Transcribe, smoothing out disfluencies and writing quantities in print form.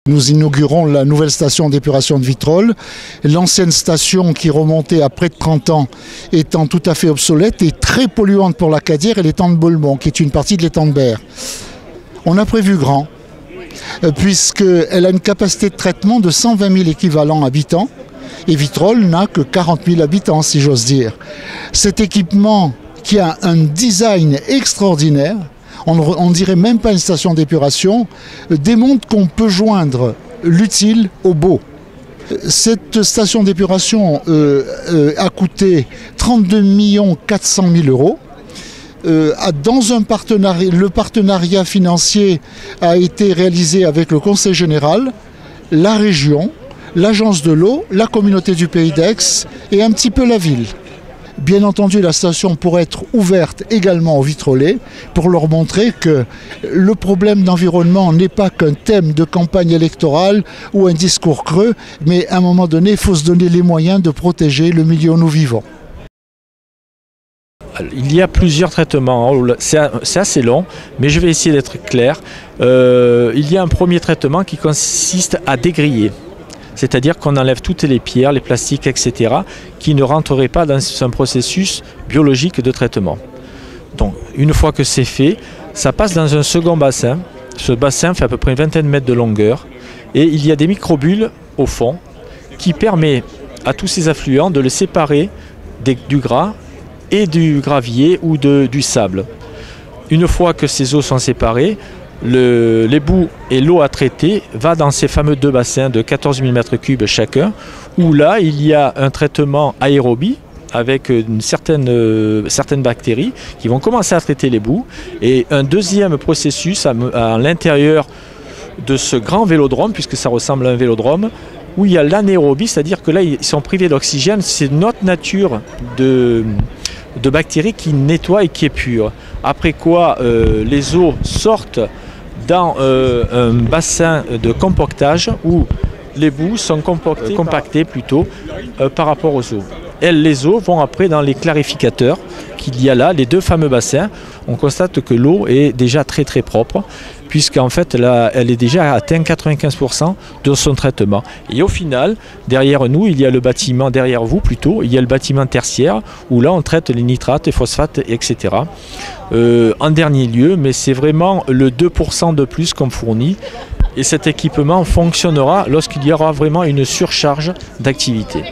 Nous inaugurons la nouvelle station d'épuration de Vitrolles. L'ancienne station qui remontait à près de 30 ans étant tout à fait obsolète et très polluante pour la Cadière et l'étang de Bolmont, qui est une partie de l'étang de Berre. On a prévu grand, puisqu'elle a une capacité de traitement de 120 000 équivalents habitants et Vitrolles n'a que 40 000 habitants, si j'ose dire. Cet équipement qui a un design extraordinaire, on ne dirait même pas une station d'épuration, démontre qu'on peut joindre l'utile au beau. Cette station d'épuration a coûté 32 400 000 euros. Dans un partenariat, le partenariat financier a été réalisé avec le Conseil général, la région, l'agence de l'eau, la communauté du Pays d'Aix et un petit peu la ville. Bien entendu, la station pourrait être ouverte également aux Vitrolais pour leur montrer que le problème d'environnement n'est pas qu'un thème de campagne électorale ou un discours creux, mais à un moment donné, il faut se donner les moyens de protéger le milieu où nous vivons. Il y a plusieurs traitements, c'est assez long, mais je vais essayer d'être clair. Il y a un premier traitement qui consiste à dégriller. C'est-à-dire qu'on enlève toutes les pierres, les plastiques, etc., qui ne rentreraient pas dans un processus biologique de traitement. Donc, une fois que c'est fait, ça passe dans un second bassin. Ce bassin fait à peu près une vingtaine de mètres de longueur. Et il y a des microbules au fond qui permettent à tous ces affluents de les séparer du gras et du gravier ou du sable. Une fois que ces eaux sont séparées, l'ébout et l'eau à traiter va dans ces fameux deux bassins de 14 000 m3 chacun, où là il y a un traitement aérobie avec certaines bactéries qui vont commencer à traiter l'ébout, et un deuxième processus à l'intérieur de ce grand vélodrome, puisque ça ressemble à un vélodrome, où il y a l'anaérobie, c'est-à-dire que là ils sont privés d'oxygène, c'est notre nature de bactéries qui nettoie et qui est pure. Après quoi les eaux sortent dans un bassin de compactage où les boues sont compactées plutôt par rapport aux eaux. Les eaux vont après dans les clarificateurs qu'il y a là, les deux fameux bassins. On constate que l'eau est déjà très très propre, puisqu'en fait là, elle est déjà atteint 95% de son traitement. Et au final, derrière nous, il y a le bâtiment, derrière vous plutôt, il y a le bâtiment tertiaire, où là on traite les nitrates, les phosphates, etc. En dernier lieu, mais c'est vraiment le 2% de plus qu'on fournit. Et cet équipement fonctionnera lorsqu'il y aura vraiment une surcharge d'activité.